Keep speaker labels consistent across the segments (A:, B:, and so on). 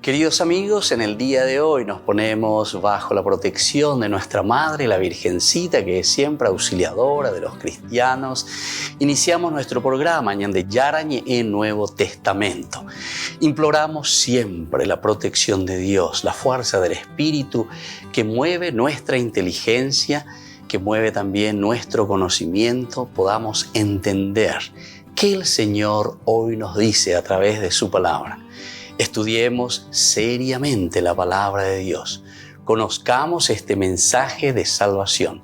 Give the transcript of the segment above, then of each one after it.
A: Queridos amigos, en el día de hoy nos ponemos bajo la protección de nuestra Madre, la Virgencita, que es siempre auxiliadora de los cristianos. Iniciamos nuestro programa Ñande Yarañe en Nuevo Testamento. Imploramos siempre la protección de Dios, la fuerza del Espíritu que mueve nuestra inteligencia, que mueve también nuestro conocimiento, podamos entender qué el Señor hoy nos dice a través de su palabra. Estudiemos seriamente la palabra de Dios. Conozcamos este mensaje de salvación.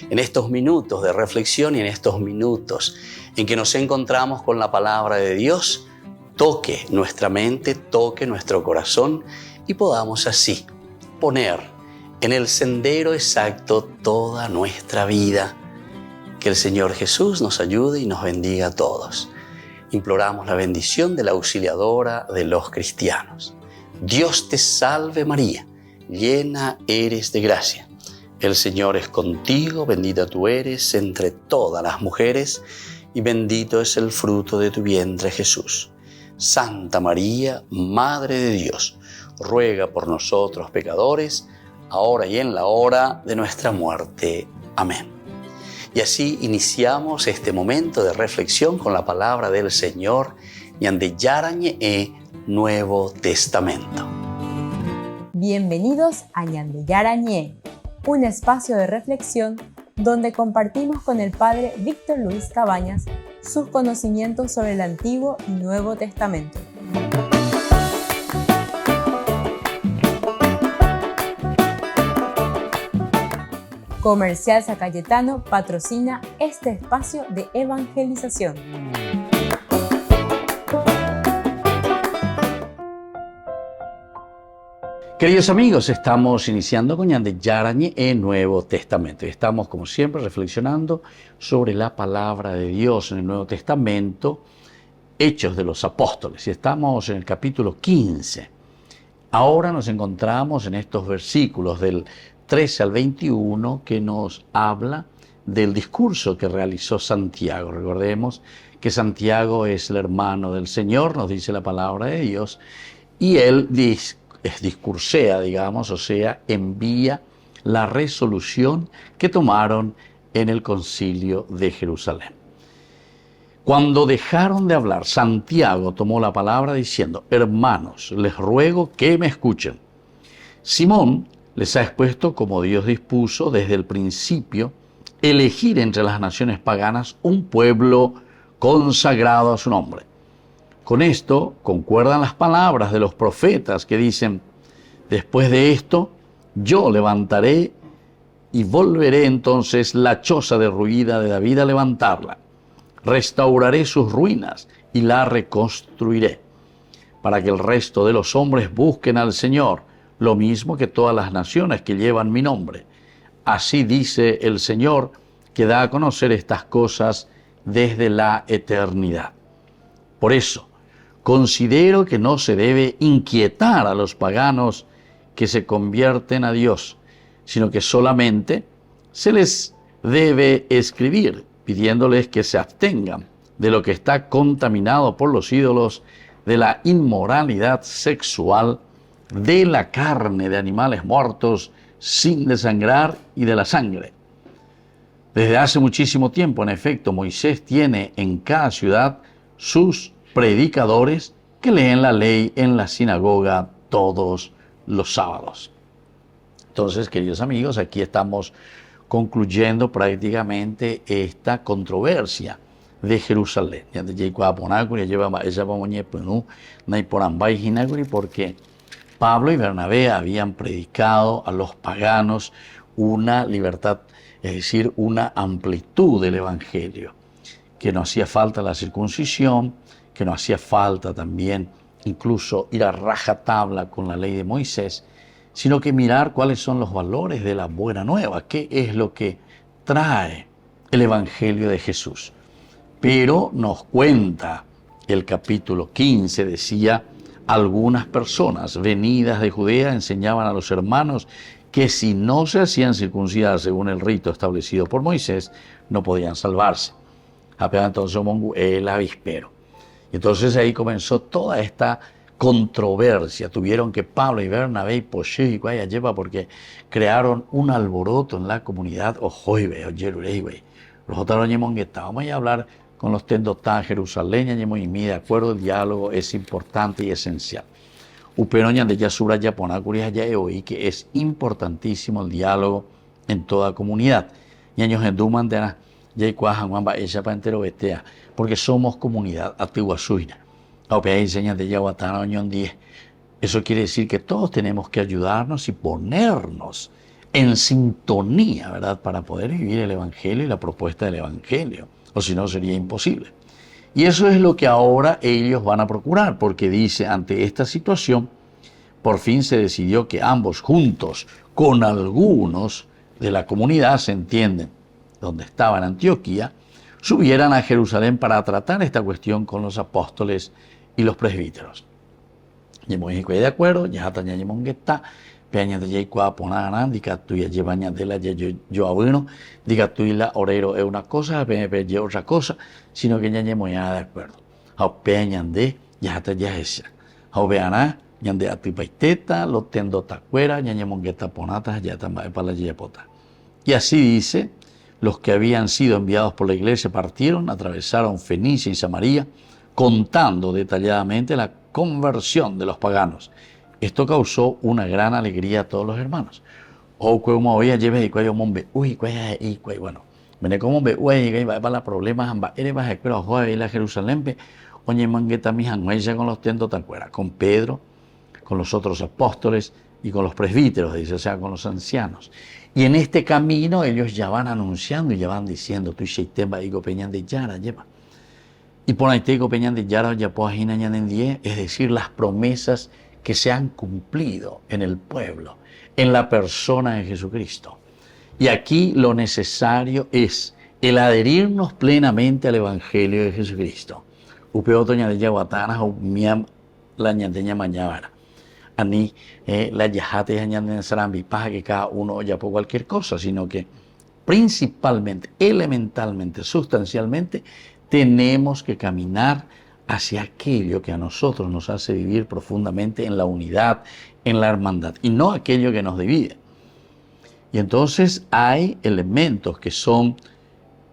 A: En estos minutos de reflexión y en estos minutos en que nos encontramos con la palabra de Dios, toque nuestra mente, toque nuestro corazón y podamos así poner en el sendero exacto toda nuestra vida. Que el Señor Jesús nos ayude y nos bendiga a todos. Imploramos la bendición de la auxiliadora de los cristianos. Dios te salve María, llena eres de gracia. El Señor es contigo, bendita tú eres entre todas las mujeres y bendito es el fruto de tu vientre Jesús. Santa María, Madre de Dios, ruega por nosotros pecadores, ahora y en la hora de nuestra muerte. Amén. Y así iniciamos este momento de reflexión con la palabra del Señor, Ñande Yarañe Nuevo Testamento.
B: Bienvenidos a Ñande Yarañe, un espacio de reflexión donde compartimos con el Padre Víctor Luis Cabañas sus conocimientos sobre el Antiguo y Nuevo Testamento. Comercial San Cayetano patrocina este espacio de evangelización.
A: Queridos amigos, estamos iniciando con Ñande Yarañe en Nuevo Testamento. Y estamos, como siempre, reflexionando sobre la palabra de Dios en el Nuevo Testamento, Hechos de los Apóstoles. Y estamos en el capítulo 15. Ahora nos encontramos en estos versículos del 13 al 21 que nos habla del discurso que realizó Santiago. Recordemos que Santiago es el hermano del Señor, nos dice la palabra de Dios, y él discursea, digamos, o sea, envía la resolución que tomaron en el concilio de Jerusalén. Cuando dejaron de hablar, Santiago tomó la palabra diciendo: hermanos, les ruego que me escuchen. Simón les ha expuesto, como Dios dispuso desde el principio, elegir entre las naciones paganas un pueblo consagrado a su nombre. Con esto concuerdan las palabras de los profetas que dicen: después de esto, yo levantaré y volveré entonces la choza derruida de David a levantarla. Restauraré sus ruinas y la reconstruiré, para que el resto de los hombres busquen al Señor, lo mismo que todas las naciones que llevan mi nombre. Así dice el Señor, que da a conocer estas cosas desde la eternidad. Por eso, considero que no se debe inquietar a los paganos que se convierten a Dios, sino que solamente se les debe escribir, pidiéndoles que se abstengan de lo que está contaminado por los ídolos, de la inmoralidad sexual, de la carne de animales muertos sin desangrar y de la sangre. Desde hace muchísimo tiempo, en efecto, Moisés tiene en cada ciudad sus predicadores que leen la ley en la sinagoga todos los sábados. Entonces, queridos amigos, aquí estamos concluyendo prácticamente esta controversia de Jerusalén. Porque Pablo y Bernabé habían predicado a los paganos una libertad, es decir, una amplitud del evangelio, que no hacía falta la circuncisión, que no hacía falta también incluso ir a rajatabla con la ley de Moisés, sino que mirar cuáles son los valores de la buena nueva, qué es lo que trae el evangelio de Jesús. Pero nos cuenta el capítulo 15, decía: algunas personas venidas de Judea enseñaban a los hermanos que si no se hacían circuncidar según el rito establecido por Moisés, no podían salvarse. Apenas entonces el avispero. Y entonces ahí comenzó toda esta controversia tuvieron que Pablo y Bernabé y Poché y Guaya lleva porque crearon un alboroto en la comunidad. Los otros que vamos a hablar con los tendotá Jerusalén y de acuerdo, el diálogo es importante y esencial. Uperoña de Yasura Yaponacuria ya oí que es importantísimo el diálogo en toda comunidad. Ñaños en Dumandena, Yaycuajan, Wamba, ella para entero betea, porque somos comunidad atiguasuina. Opea enseña de Yahuatana Oñón 10. Eso quiere decir que todos tenemos que ayudarnos y ponernos en sintonía, ¿verdad?, para poder vivir el Evangelio y la propuesta del Evangelio, o si no sería imposible. Y eso es lo que ahora ellos van a procurar, porque dice, ante esta situación, por fin se decidió que ambos juntos, con algunos de la comunidad, se entienden, donde estaba en Antioquía, subieran a Jerusalén para tratar esta cuestión con los apóstoles y los presbíteros. Y muy de acuerdo, ya está ya peña de Yaycua Ponarán, dica tuya llevaña de la yo abuelo, diga tuya orero es una cosa, peña otra cosa, sino que ya muy de acuerdo. A peña de ya está ya esa. A veana, ya de atipaiteta, lo tendo tacuera, ya mongueta ponata, ya está para la yapota. Y así dice, los que habían sido enviados por la iglesia partieron, atravesaron Fenicia y Samaria, contando detalladamente la conversión de los paganos. Esto causó una gran alegría a todos los hermanos. O como hoy lleves y cuello mombe, bueno, viene como be, y va para problemas, amba, eres vas a esperar, joder, ir a Jerusalén, oye, mangueta mi janguella con los tentos tan fuera, con Pedro, con los otros apóstoles y con los presbíteros, dice, o sea, con los ancianos. Y en este camino ellos ya van anunciando y ya van diciendo, tu sheitemba y peñan de Yara, lleva. Y por ahí te peñan de Yara, ya es decir, las promesas que se han cumplido en el pueblo, en la persona de Jesucristo. Y aquí lo necesario es el adherirnos plenamente al Evangelio de Jesucristo. Upeo toña de Yaguatana, miam la ñanteña mañana. Ani la yajate en Sarambi, paja que cada uno oya por cualquier cosa, sino que principalmente, elementalmente, sustancialmente, tenemos que caminar hacia aquello que a nosotros nos hace vivir profundamente en la unidad, en la hermandad, y no aquello que nos divide. Y entonces hay elementos que son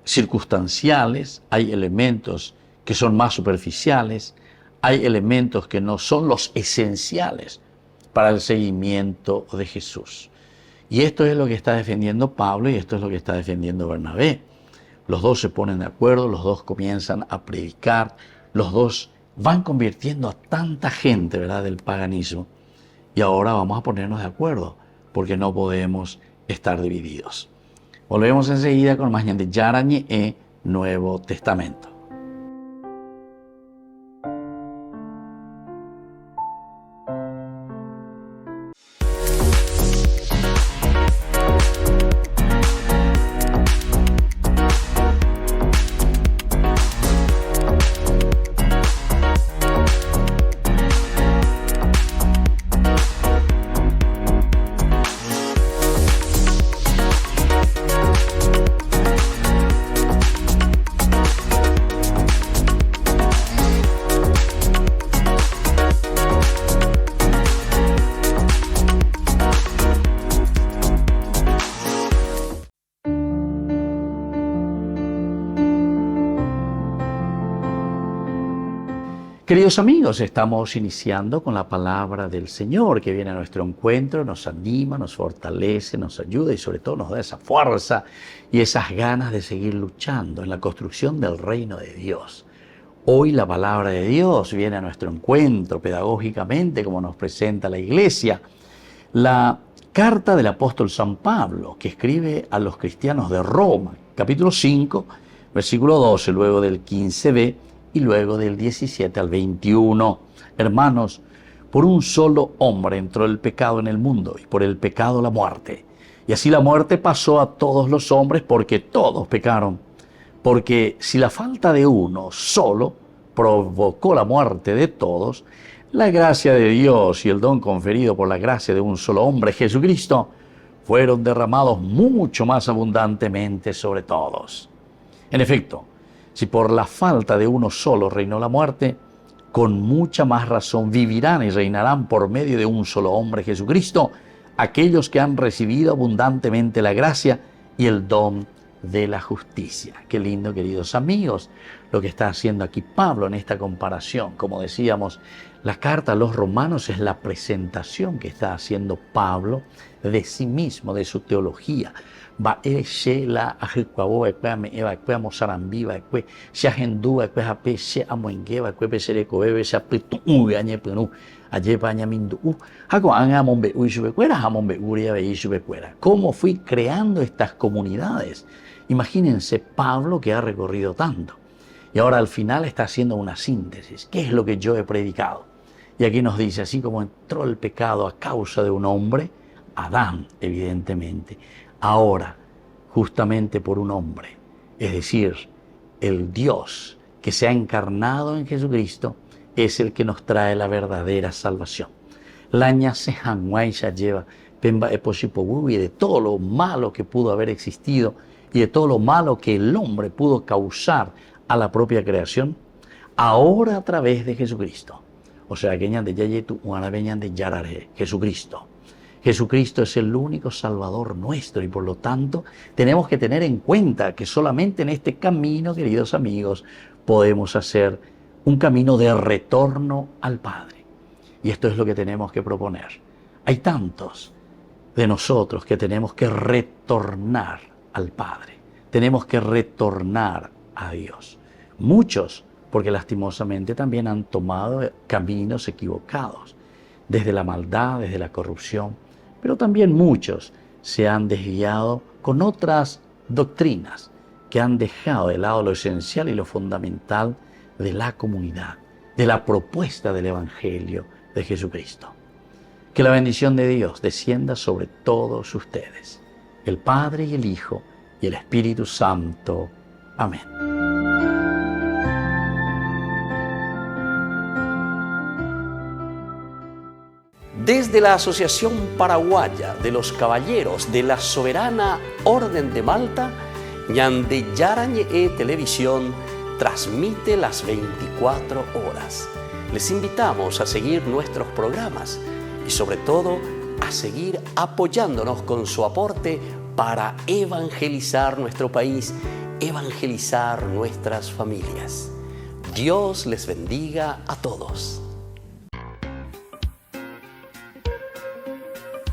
A: circunstanciales, hay elementos que son más superficiales, hay elementos que no son los esenciales para el seguimiento de Jesús. Y esto es lo que está defendiendo Pablo y esto es lo que está defendiendo Bernabé. Los dos se ponen de acuerdo, los dos comienzan a predicar, los dos van convirtiendo a tanta gente, ¿verdad?, del paganismo. Y ahora vamos a ponernos de acuerdo, porque no podemos estar divididos. Volvemos enseguida con más de Yarañe e Nuevo Testamento. Queridos amigos, estamos iniciando con la palabra del Señor que viene a nuestro encuentro, nos anima, nos fortalece, nos ayuda y sobre todo nos da esa fuerza y esas ganas de seguir luchando en la construcción del reino de Dios. Hoy la palabra de Dios viene a nuestro encuentro pedagógicamente como nos presenta la Iglesia. La carta del apóstol San Pablo que escribe a los cristianos de Roma, capítulo 5, versículo 12, luego del 15b, y luego del 17 al 21. Hermanos, por un solo hombre entró el pecado en el mundo, y por el pecado la muerte. Y así la muerte pasó a todos los hombres porque todos pecaron. Porque si la falta de uno solo provocó la muerte de todos, la gracia de Dios y el don conferido por la gracia de un solo hombre, Jesucristo, fueron derramados mucho más abundantemente sobre todos. En efecto, si por la falta de uno solo reinó la muerte, con mucha más razón vivirán y reinarán por medio de un solo hombre, Jesucristo, aquellos que han recibido abundantemente la gracia y el don de la justicia. Qué lindo, queridos amigos, lo que está haciendo aquí Pablo en esta comparación. Como decíamos, la carta a los romanos es la presentación que está haciendo Pablo de sí mismo, de su teología. ¿Cómo fui creando estas comunidades? Imagínense Pablo, que ha recorrido tanto. Y ahora al final está haciendo una síntesis. ¿Qué es lo que yo he predicado? Y aquí nos dice, así como entró el pecado a causa de un hombre, Adán, evidentemente, ahora, justamente por un hombre, es decir, el Dios que se ha encarnado en Jesucristo, es el que nos trae la verdadera salvación. Laña se ya lleva de todo lo malo que pudo haber existido y de todo lo malo que el hombre pudo causar a la propia creación, ahora a través de Jesucristo. O sea, que Jesucristo. Jesucristo es el único Salvador nuestro y por lo tanto tenemos que tener en cuenta que solamente en este camino, queridos amigos, podemos hacer un camino de retorno al Padre. Y esto es lo que tenemos que proponer. Hay tantos de nosotros que tenemos que retornar al Padre. Tenemos que retornar a Dios. Muchos, porque lastimosamente también han tomado caminos equivocados, desde la maldad, desde la corrupción, pero también muchos se han desviado con otras doctrinas que han dejado de lado lo esencial y lo fundamental de la comunidad, de la propuesta del Evangelio de Jesucristo. Que la bendición de Dios descienda sobre todos ustedes, el Padre y el Hijo y el Espíritu Santo. Amén.
C: Desde la Asociación Paraguaya de los Caballeros de la Soberana Orden de Malta, Ñande Yarañe Televisión transmite las 24 horas. Les invitamos a seguir nuestros programas y sobre todo a seguir apoyándonos con su aporte para evangelizar nuestro país, evangelizar nuestras familias. Dios les bendiga a todos.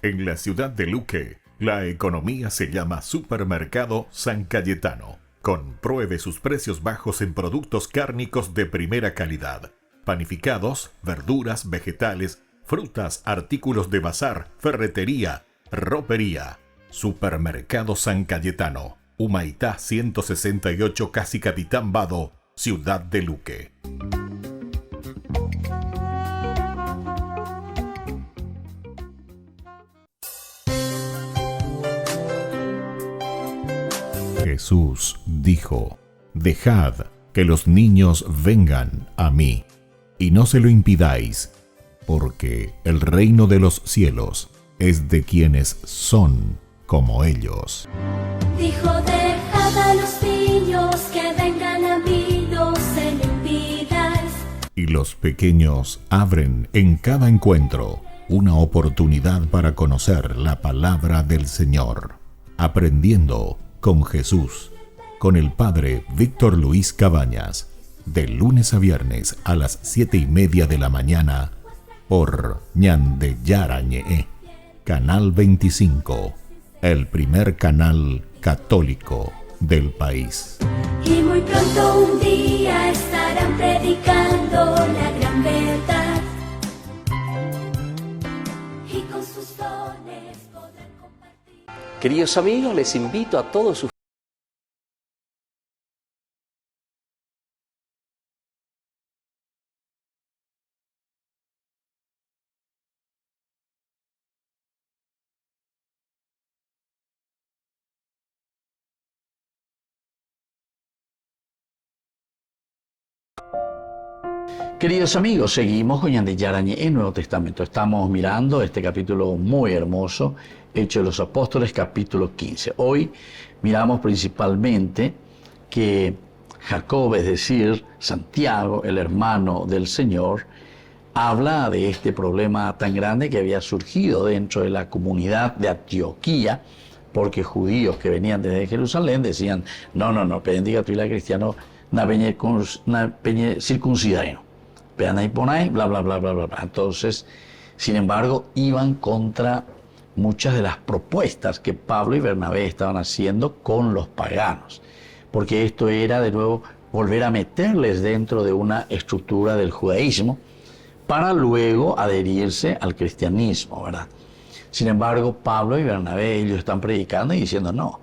D: En la ciudad de Luque, la economía se llama Supermercado San Cayetano. Compruebe sus precios bajos en productos cárnicos de primera calidad. Panificados, verduras, vegetales, frutas, artículos de bazar, ferretería, ropería. Supermercado San Cayetano, Humaitá 168, Casi Capitán Vado, ciudad de Luque. Jesús dijo: dejad que los niños vengan a mí, y no se lo impidáis, porque el reino de los cielos es de quienes son como ellos.
E: Dijo: dejad a los niños que vengan a mí, no se lo impidáis.
D: Y los pequeños abren en cada encuentro una oportunidad para conocer la palabra del Señor, aprendiendo con Jesús, con el Padre Víctor Luis Cabañas, de lunes a viernes a las 7:30 de la mañana, por Ñande Yarañe, Canal 25, el primer canal católico del país.
E: Y muy pronto un día estarán predicando la gran verdad, y con sus dones podrán compartir.
C: Queridos amigos, les invito a todos ustedes.
A: Queridos amigos, seguimos con Ñande Yarañe en Nuevo Testamento. Estamos mirando este capítulo muy hermoso, Hechos de los Apóstoles, capítulo 15. Hoy miramos principalmente que Jacob, es decir, Santiago, el hermano del Señor, habla de este problema tan grande que había surgido dentro de la comunidad de Antioquía, porque judíos que venían desde Jerusalén decían, no, bendiga tu la cristiano, na peñe circuncidaino, vean ahí ponay, bla, bla, bla, bla, bla, bla. Entonces, sin embargo, iban contra muchas de las propuestas que Pablo y Bernabé estaban haciendo con los paganos, porque esto era de nuevo volver a meterles dentro de una estructura del judaísmo para luego adherirse al cristianismo, ¿verdad? Sin embargo, Pablo y Bernabé, ellos están predicando y diciendo, no,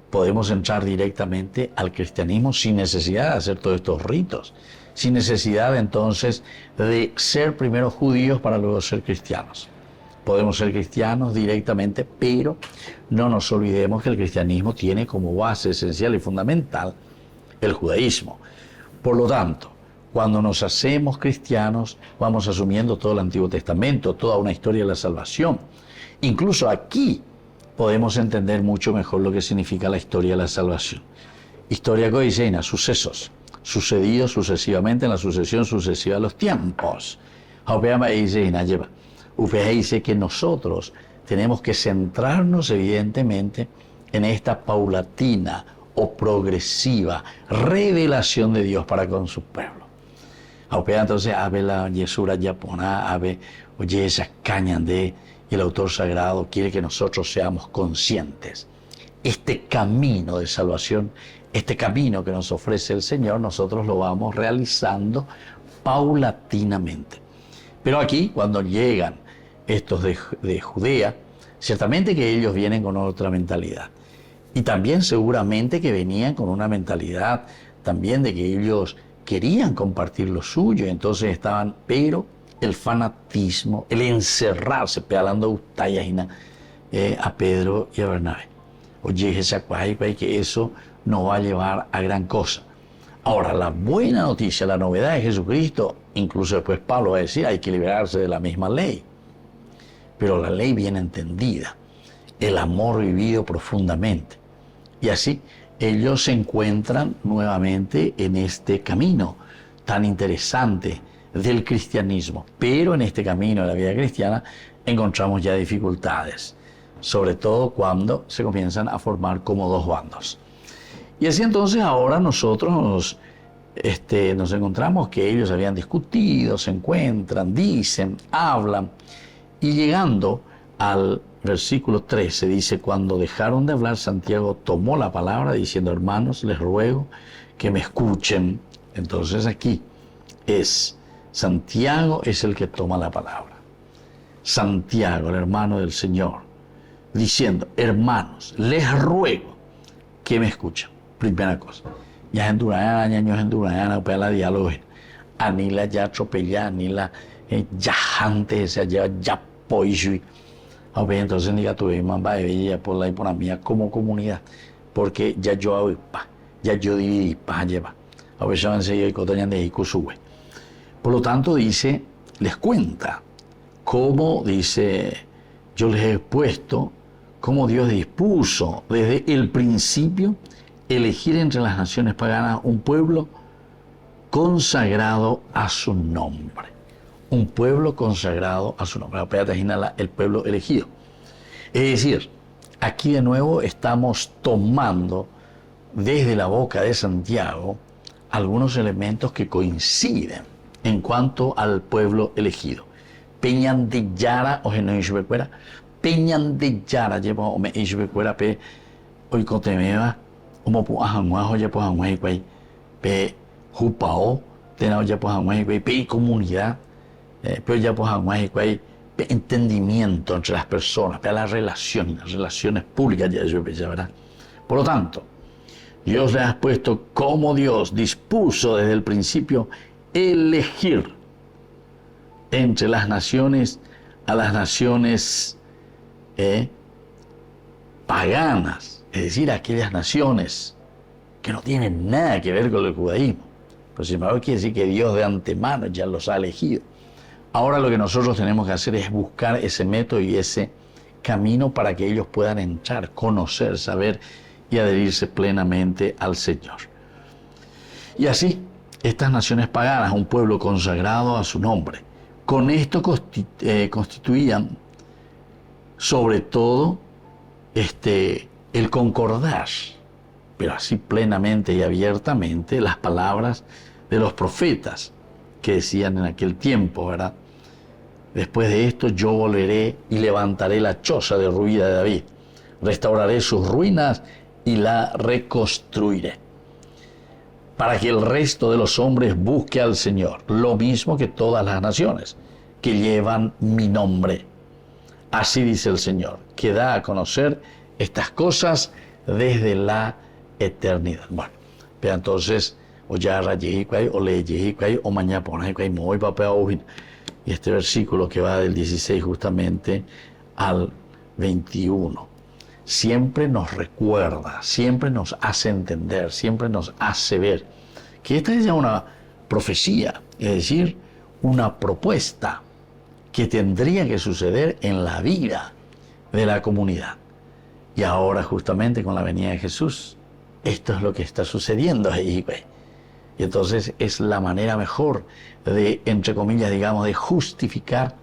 A: podemos entrar directamente al cristianismo sin necesidad de hacer todos estos ritos, sin necesidad entonces de ser primero judíos para luego ser cristianos. Podemos ser cristianos directamente, pero no nos olvidemos que el cristianismo tiene como base esencial y fundamental el judaísmo. Por lo tanto, cuando nos hacemos cristianos, vamos asumiendo todo el Antiguo Testamento, toda una historia de la salvación. Incluso aquí podemos entender mucho mejor lo que significa la historia de la salvación. Historia coiseina, sucesos, sucedidos sucesivamente en la sucesión sucesiva de los tiempos. Usted dice que nosotros tenemos que centrarnos evidentemente en esta paulatina o progresiva revelación de Dios para con su pueblo. Entonces, la yesura yapona, oye, esa caña de el autor sagrado quiere que nosotros seamos conscientes. Este camino de salvación, este camino que nos ofrece el Señor, nosotros lo vamos realizando paulatinamente. Pero aquí, cuando llegan estos de Judea, ciertamente que ellos vienen con otra mentalidad. Y también seguramente que venían con una mentalidad también de que ellos querían compartir lo suyo, entonces estaban, pero el fanatismo, el encerrarse, pedalando a Pedro y a Bernabé. Oye, que eso no va a llevar a gran cosa. Ahora, la buena noticia, la novedad de Jesucristo, incluso después Pablo va a decir, hay que liberarse de la misma ley. Pero la ley bien entendida, el amor vivido profundamente. Y así, ellos se encuentran nuevamente en este camino tan interesante del cristianismo. Pero en este camino de la vida cristiana encontramos ya dificultades, sobre todo cuando se comienzan a formar como dos bandos. Y así entonces ahora nosotros nos encontramos que ellos habían discutido, se encuentran, dicen, hablan, y llegando al versículo 13 dice, cuando dejaron de hablar, Santiago tomó la palabra diciendo, hermanos, les ruego que me escuchen. Entonces aquí Santiago es el que toma la palabra. Santiago, el hermano del Señor, diciendo, hermanos, les ruego que me escuchen. Primera cosa. Ya en Durana, para la diálogo, anila ya atropella, anila ya antes, ya poisui. Entonces diga tu mamba de bella por la y por la mía como comunidad, porque ya yo hago ya yo dividí pa lleva. A ver, ya enseguida y cotañan de sube. Por lo tanto, dice, les cuenta cómo, dice, yo les he puesto, cómo Dios dispuso desde el principio elegir entre las naciones paganas un pueblo consagrado a su nombre. Un pueblo consagrado a su nombre. El pueblo elegido. Es decir, aquí de nuevo estamos tomando desde la boca de Santiago algunos elementos que coinciden en cuanto al pueblo elegido. Peñan de Yara o Genoisbecuera, Peñan de Yara, lleva o me Isbecuera, pe hoy cotemeba, como pu ajanguajo, ya pues ajanguay, pe jupao, tenao ya pues ajanguay, pe comunidad, pero ya pues ajanguay, pe entendimiento entre las personas, pe las relaciones públicas, ya ¿verdad? Por lo tanto, Dios le ha puesto como Dios dispuso desde el principio elegir entre las naciones a las naciones paganas, es decir, aquellas naciones que no tienen nada que ver con el judaísmo. Pero sin embargo quiere decir que Dios de antemano ya los ha elegido. Ahora lo que nosotros tenemos que hacer es buscar ese método y ese camino para que ellos puedan entrar, conocer, saber y adherirse plenamente al Señor. Y así, estas naciones paganas, un pueblo consagrado a su nombre, con esto constituían sobre todo el concordar, pero así plenamente y abiertamente, las palabras de los profetas que decían en aquel tiempo, ¿verdad? Después de esto yo volveré y levantaré la choza derruida de David, restauraré sus ruinas y la reconstruiré, para que el resto de los hombres busque al Señor, lo mismo que todas las naciones que llevan mi nombre. Así dice el Señor, que da a conocer estas cosas desde la eternidad. Bueno, pero entonces, o ya rayehicuay, o leyehicuay, o mañaponahicuay, muy papel. Y este versículo que va del 16 justamente al 21, siempre nos recuerda, siempre nos hace entender, siempre nos hace ver que esta es ya una profecía, es decir, una propuesta que tendría que suceder en la vida de la comunidad. Y ahora justamente con la venida de Jesús, esto es lo que está sucediendo ahí. Y entonces es la manera mejor de, entre comillas, digamos, de justificar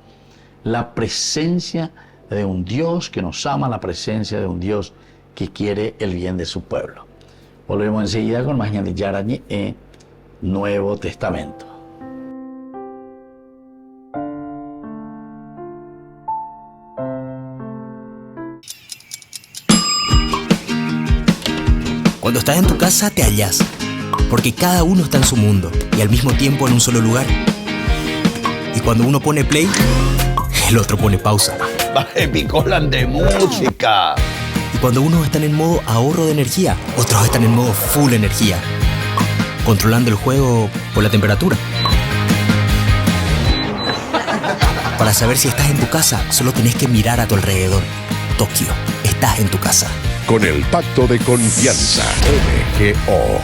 A: la presencia de un Dios que nos ama, la presencia de un Dios que quiere el bien de su pueblo. Volvemos enseguida con más Ñande Yarañe en Nuevo Testamento.
F: Cuando estás en tu casa te hallas, porque cada uno está en su mundo y al mismo tiempo en un solo lugar. Y cuando uno pone play, el otro pone pausa.
G: Baje picolan de música.
F: Y cuando unos están en modo ahorro de energía, otros están en modo full energía, controlando el juego por la temperatura. Para saber si estás en tu casa, solo tenés que mirar a tu alrededor. Tokio, estás en tu casa.
D: Con el Pacto de Confianza, MGO.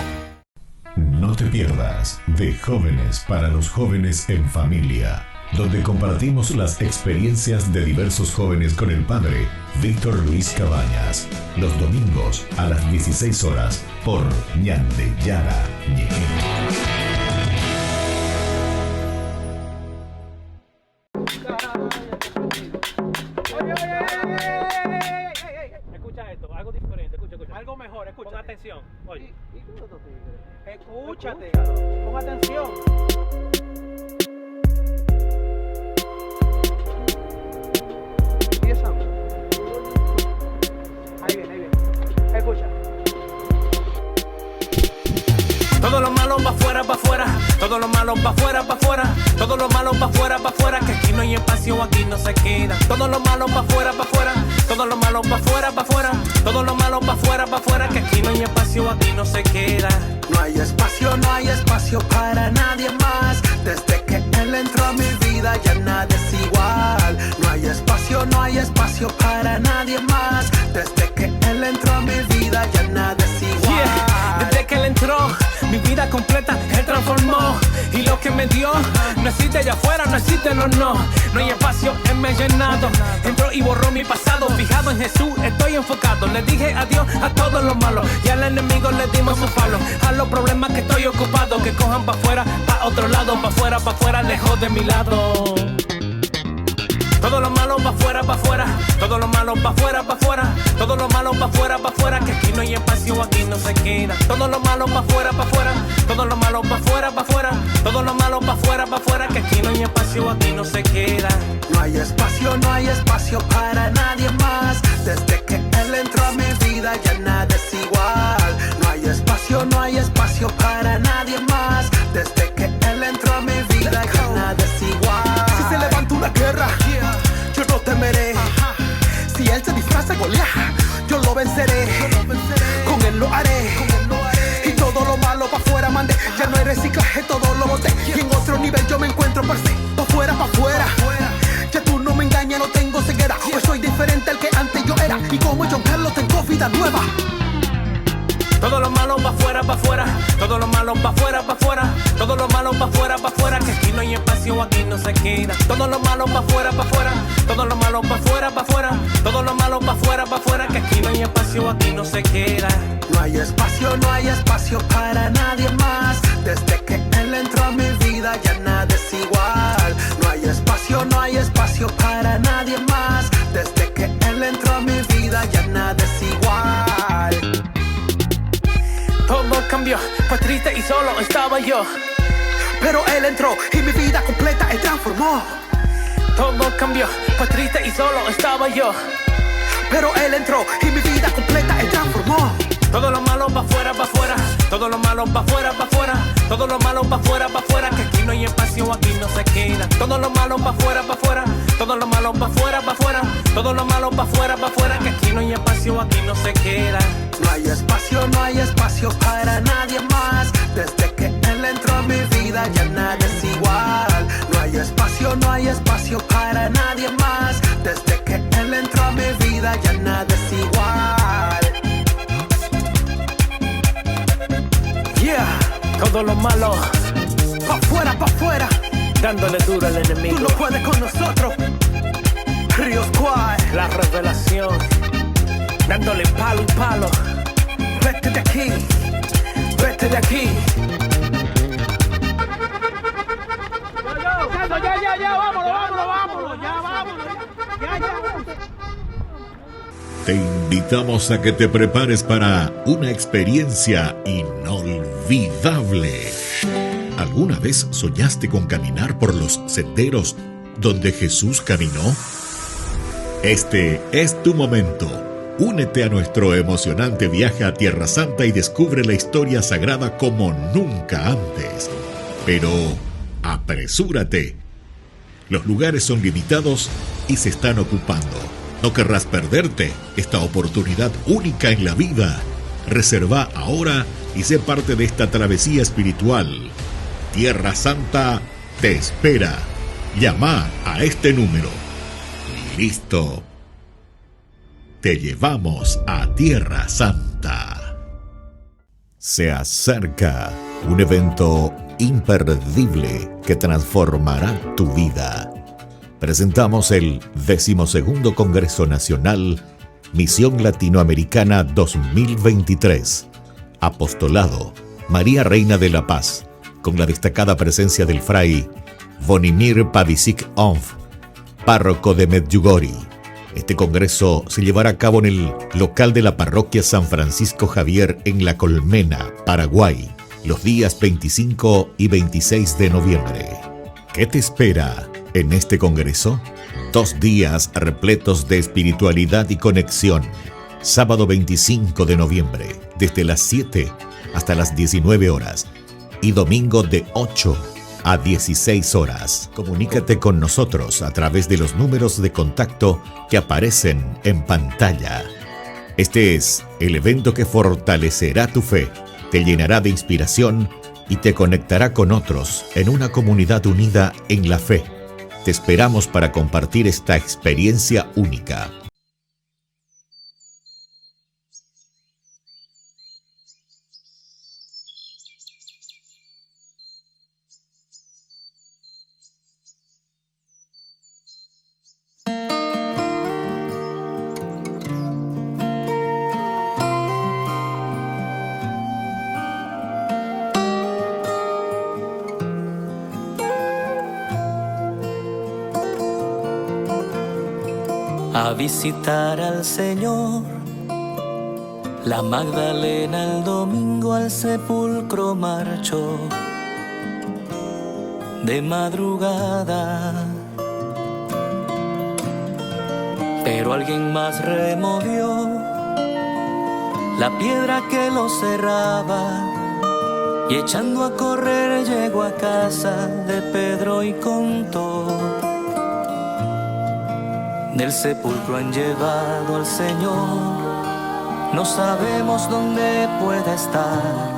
D: No te pierdas de Jóvenes para los Jóvenes en Familia, donde compartimos las experiencias de diversos jóvenes con el padre Víctor Luis Cabañas, los domingos a las 16 horas por Ñande Yarañe.
H: Escucha esto, algo diferente, escucha. Algo mejor, escucha. Pon atención, oye. Escúchate, pon atención. Empieza. Ahí viene. Escucha.
I: Todo lo malo pa' afuera, pa' afuera. Todo lo malo pa' afuera, pa' afuera. Todo lo malo pa' afuera, pa' afuera. Que aquí no hay espacio, aquí no se queda. Todo lo malo pa' afuera, pa' afuera. Todo lo malo pa' afuera, pa' afuera. Todo lo malo pa' afuera, pa' afuera. Que aquí no hay espacio, aquí no se queda.
J: No hay espacio para nadie más. Desde que él entró a mi vida ya nada es igual. No hay espacio para nadie más. Desde que él entró a mi vida ya nada es igual.
I: Yeah. Desde que él entró, mi vida completa él transformó. Y lo que me dio no existe allá afuera, no existe, no. No hay espacio, él me ha llenado. Entró y borró mi pasado. Fijado en Jesús, estoy enfocado. Le dije adiós a todos los malos. Y al enemigo le dimos su palo. A los problemas que estoy ocupado, que cojan pa' afuera, pa' otro lado, pa' afuera, lejos de mi lado. Todo lo malo pa' afuera, pa' afuera. Todo lo malo pa' afuera, pa' afuera. Todo lo malo pa' afuera, pa' afuera. Que aquí no hay espacio, aquí no se queda. Todo lo malo pa' afuera, pa' afuera. Todo lo malo pa' afuera, pa' afuera. Todo lo malo pa' afuera, pa' afuera. Que aquí no hay espacio, aquí no se queda.
J: No hay espacio para nadie más. Desde que él entró a mi vida ya nada es igual. No hay espacio para nadie más. Desde que él entró a mi vida ya nada es igual. Si se levanta una guerra, yo no temeré. Si él se disfraza Goliat, yo lo venceré. Con él lo haré. Y todo lo malo pa' afuera mandé. Ya no hay reciclaje, todo lo boté. Y en otro nivel yo me encuentro per se. Pa' afuera. Ya tú no me engañas, no tengo ceguera. Pues soy diferente al que antes yo era. Y como John Carlos tengo vida nueva.
I: Todo lo malo pa' afuera, pa' afuera. Todo lo malo pa' afuera, pa' afuera. Todo lo malo pa' afuera, pa' afuera. Que aquí no hay espacio, aquí no se queda. Todo lo malo pa' afuera, pa' afuera. Todo lo malo pa' afuera, pa' afuera. Todo lo malo pa' afuera, pa' afuera. Que aquí no hay espacio, aquí no se queda.
J: No hay espacio para nadie más. vida ya nada es igual.
I: Todo cambió, fue triste y solo estaba yo.
J: Pero él entró y mi vida completa él transformó.
I: Todo cambió, fue triste y solo estaba yo.
J: Pero él entró y mi vida completa él transformó.
I: Todo lo malo pa' fuera, pa' fuera. Todo lo malo pa' fuera, pa' fuera. Todo lo malo pa' fuera, pa' fuera. Que aquí no hay espacio, aquí no se queda. Todo lo malo pa' fuera, pa' fuera. Todo lo malo pa' fuera, pa' fuera. Todo lo malo pa' fuera, pa' fuera. Que aquí no hay espacio, aquí no se queda.
J: No hay espacio para nadie más. Desde que él entró a mi vida ya nada es igual. No hay espacio para nadie más. Desde que él entró a mi vida ya nada es igual.
I: Yeah, todo lo malo
J: pa' fuera,
I: dándole duro al enemigo.
J: Tú no puedes con nosotros. Río Squad,
I: la revelación, dándole palo y palo.
J: Vete de aquí,
I: vete de aquí.
H: Ya, vámonos, ya.
D: Te invitamos a que te prepares para una experiencia inolvidable. ¿Alguna vez soñaste con caminar por los senderos donde Jesús caminó? Este es tu momento. Únete a nuestro emocionante viaje a Tierra Santa y descubre la historia sagrada como nunca antes. Pero apresúrate. Los lugares son limitados y se están ocupando. No querrás perderte esta oportunidad única en la vida. Reserva ahora y sé parte de esta travesía espiritual. Tierra Santa te espera. Llama a este número. Listo. Te llevamos a Tierra Santa. Se acerca un evento imperdible que transformará tu vida. Presentamos el 12º Congreso Nacional Misión Latinoamericana 2023. Apostolado María Reina de la Paz, con la destacada presencia del Fray Bonimir Pavicic Onf, párroco de Medjugorje. Este congreso se llevará a cabo en el local de la parroquia San Francisco Javier en La Colmena, Paraguay, los días 25 y 26 de noviembre. ¿Qué te espera en este congreso? 2 días repletos de espiritualidad y conexión. Sábado 25 de noviembre, desde las 7 hasta las 19 horas. Y domingo de 8 a 16 horas. Comunícate con nosotros a través de los números de contacto que aparecen en pantalla. Este es el evento que fortalecerá tu fe, te llenará de inspiración y te conectará con otros en una comunidad unida en la fe. Te esperamos para compartir esta experiencia única.
K: A visitar al Señor, la Magdalena el domingo al sepulcro marchó de madrugada, pero alguien más removió la piedra que lo cerraba y echando a correr llegó a casa de Pedro y contó. Del sepulcro han llevado al Señor, no sabemos dónde puede estar.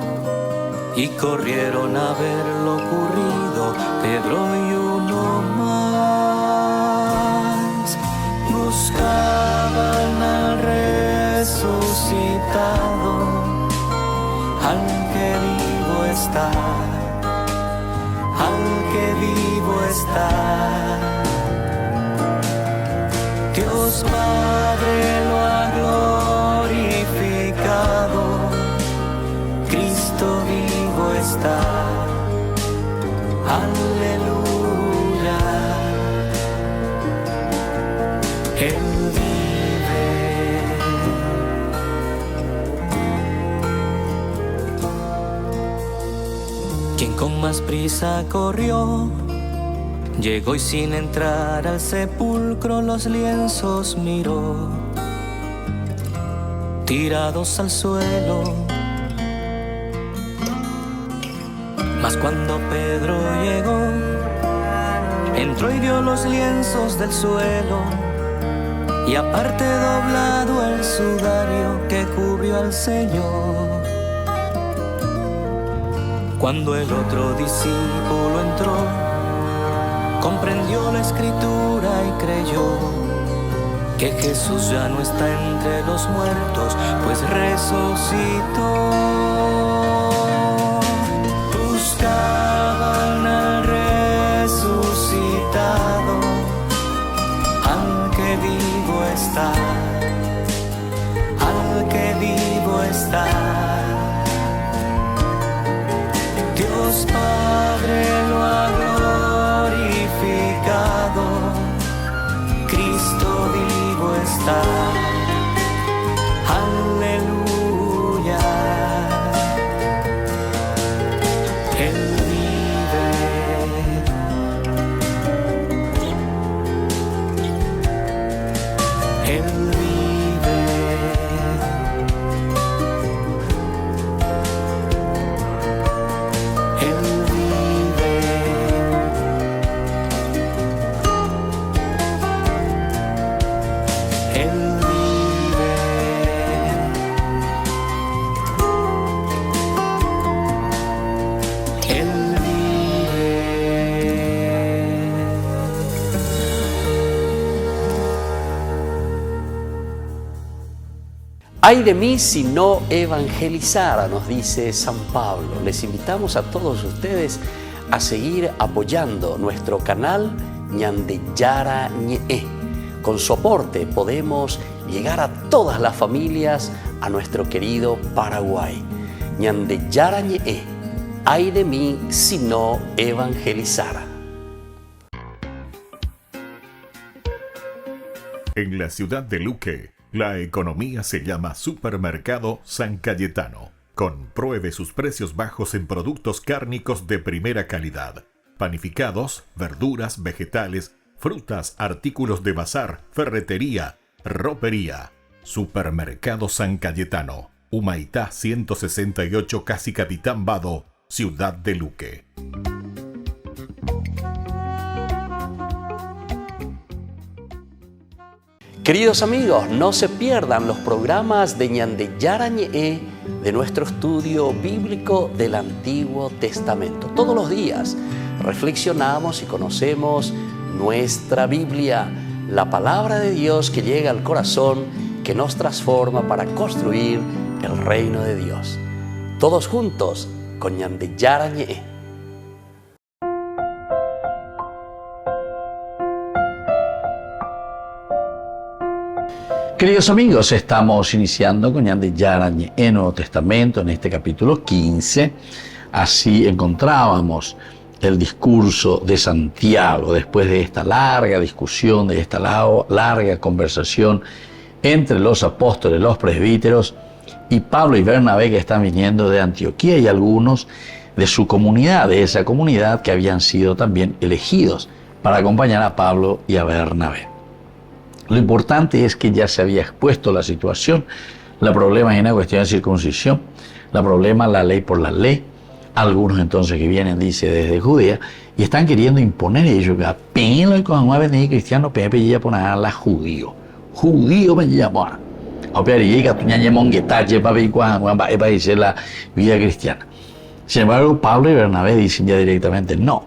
K: Y corrieron a ver lo ocurrido, Pedro y uno más. Buscaban al resucitado, al que vivo está, al que vivo está. Dios Padre lo ha glorificado, Cristo vivo está, aleluya. Él vive, con más prisa corrió. Llegó y sin entrar al sepulcro los lienzos miró, tirados al suelo. Mas cuando Pedro llegó, entró y vio los lienzos del suelo, y aparte doblado el sudario que cubrió al Señor. Cuando el otro discípulo entró, comprendió la escritura y creyó que Jesús ya no está entre los muertos, pues resucitó. Buscaban al resucitado, al que vivo está, al que vivo está. Dios Padre lo ha glorificado, Cristo vivo está. Aleluya. Él vive. Él vive. Él vive. Él vive. Él vive.
C: Ay de mí si no evangelizara, nos dice San Pablo. Les invitamos a todos ustedes a seguir apoyando nuestro canal Ñande Yara Ñe. Con su aporte podemos llegar a todas las familias a nuestro querido Paraguay. Ñande Yara Ñe. Ay de mí si no evangelizara.
D: En la ciudad de Luque, la economía se llama Supermercado San Cayetano. Compruebe sus precios bajos en productos cárnicos de primera calidad. Panificados, verduras, vegetales, frutas, artículos de bazar, ferretería, ropería. Supermercado San Cayetano. Humaitá 168, Casi Capitán Vado, ciudad de Luque.
C: Queridos amigos, no se pierdan los programas de Ñande Yara Ñe de nuestro estudio bíblico del Antiguo Testamento. Todos los días reflexionamos y conocemos nuestra Biblia, la palabra de Dios que llega al corazón, que nos transforma para construir el reino de Dios. Todos juntos con Ñande Yara Ñe.
A: Queridos amigos, estamos iniciando con Ñande Yara Ñe en Nuevo Testamento, en este capítulo 15. Así encontrábamos el discurso de Santiago después de esta larga discusión, de esta larga conversación entre los apóstoles, los presbíteros y Pablo y Bernabé, que están viniendo de Antioquía, y algunos de su comunidad, de esa comunidad que habían sido también elegidos para acompañar a Pablo y a Bernabé. Lo importante es que ya se había expuesto la situación. El problema es una cuestión de circuncisión, el problema la ley por la ley. Algunos entonces que vienen, dice, desde Judea, y están queriendo imponer ellos que apenas cuando va a venir cristiano, pepe ya poner a la judío me llamo. Para decir la vida cristiana. Sin embargo, Pablo y Bernabé dicen ya directamente, no,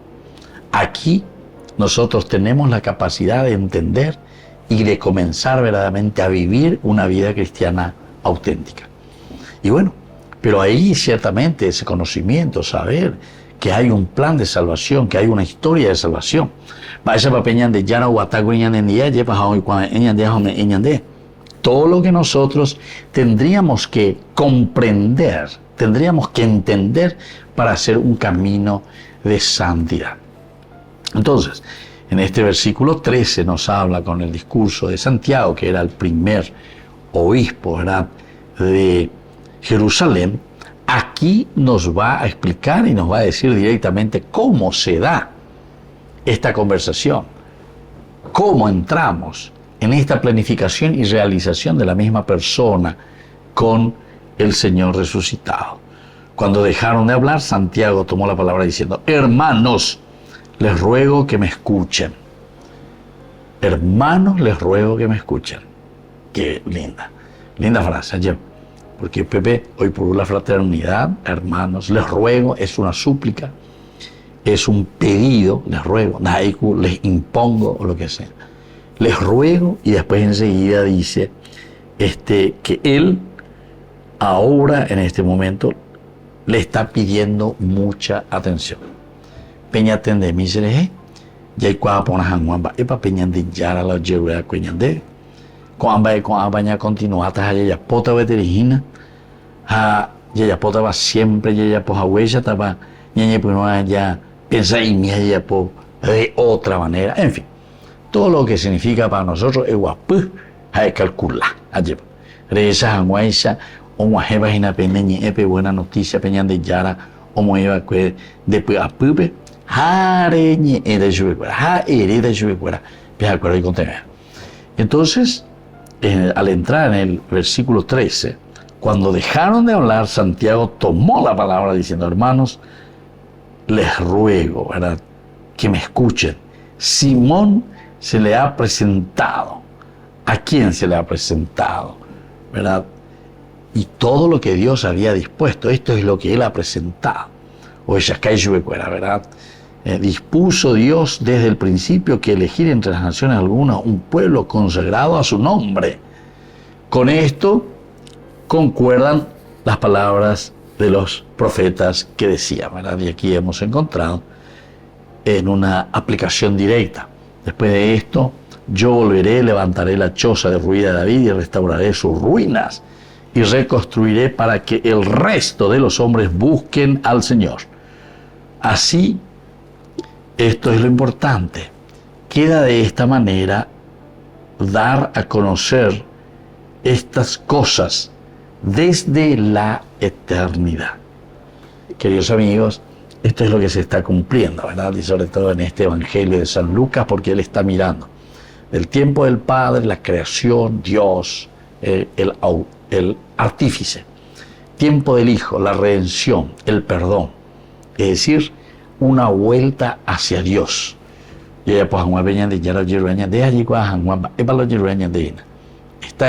A: aquí nosotros tenemos la capacidad de entender y de comenzar verdaderamente a vivir una vida cristiana auténtica. Y bueno, pero ahí ciertamente ese conocimiento, saber que hay un plan de salvación, que hay una historia de salvación. Todo lo que nosotros tendríamos que comprender, tendríamos que entender para hacer un camino de santidad. Entonces, en este versículo 13 nos habla con el discurso de Santiago, que era el primer obispo, ¿verdad?, de Jerusalén, aquí nos va a explicar y nos va a decir directamente cómo se da esta conversación, cómo entramos en esta planificación y realización de la misma persona con el Señor resucitado. Cuando dejaron de hablar, Santiago tomó la palabra diciendo: hermanos, les ruego que me escuchen. Hermanos, les ruego que me escuchen. Qué linda frase, ayer. Porque Pepe, hoy por la fraternidad, hermanos, les ruego, es una súplica, es un pedido, les ruego, les impongo o lo que sea. Les ruego, y después enseguida dice que él ahora, en este momento, le está pidiendo mucha atención. Peña tende misere, ya hay cuá ponas anguamba, epa peña de yara la jeruea cueñande, cuamba con abaña continuata, ya pota veterigina, ya pota va siempre, ya poja huella, taba, ya pues ya pensa y mía ya po de otra manera, en fin. Todo lo que significa para nosotros es guapu, hay que calcular. Ayer, regresa a Guaisa, o Guajeba y na peña, epe buena noticia, peña de Yara, o Moeva, después a Pupe, Jareñe, era Jubecuera, Jaere de Jubecuera, pero acuerdo y contenga. Entonces, al entrar en el versículo 13, cuando dejaron de hablar, Santiago tomó la palabra diciendo: hermanos, les ruego, ¿verdad?, que me escuchen. Simón se le ha presentado. ¿A quién se le ha presentado? ¿Verdad? Y todo lo que Dios había dispuesto, esto es lo que Él ha presentado. O ella cae lluvecuera, ¿verdad? Dispuso Dios desde el principio que elegir entre las naciones algunas un pueblo consagrado a su nombre. Con esto concuerdan las palabras de los profetas que decían, ¿verdad? Y aquí hemos encontrado en una aplicación directa. Después de esto, yo volveré, levantaré la choza derruida de David y restauraré sus ruinas y reconstruiré para que el resto de los hombres busquen al Señor. Así, esto es lo importante. Queda de esta manera dar a conocer estas cosas desde la eternidad. Queridos amigos, esto es lo que se está cumpliendo, ¿verdad? Y sobre todo en este Evangelio de San Lucas, porque él está mirando del tiempo del Padre, la creación, Dios, el artífice, tiempo del Hijo, la redención, el perdón, es decir, una vuelta hacia Dios. Esta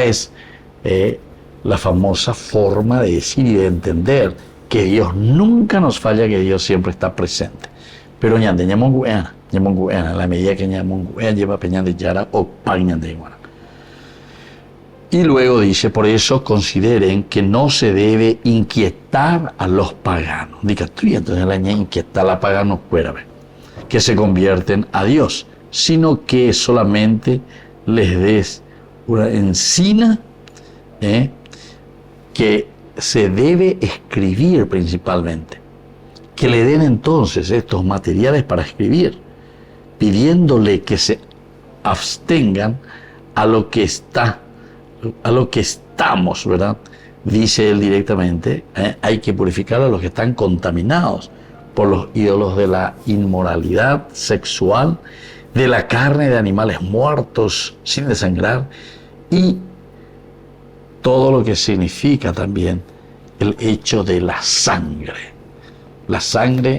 A: es la famosa forma de decir y de entender que Dios nunca nos falla, que Dios siempre está presente. Pero ñande ñamonguena, la medida que ñamonguena lleva peña de yara o paña de iguana. Y luego dice: por eso consideren que no se debe inquietar a los paganos. Diga, tú entonces la ña inquieta a la paganos fuera, que se convierten a Dios, sino que solamente les des una encina, que se debe escribir principalmente, que le den entonces estos materiales para escribir, pidiéndole que se abstengan a lo que estamos, ¿verdad? Dice él directamente, hay que purificar a los que están contaminados por los ídolos de la inmoralidad sexual, de la carne de animales muertos sin desangrar, y todo lo que significa también el hecho de la sangre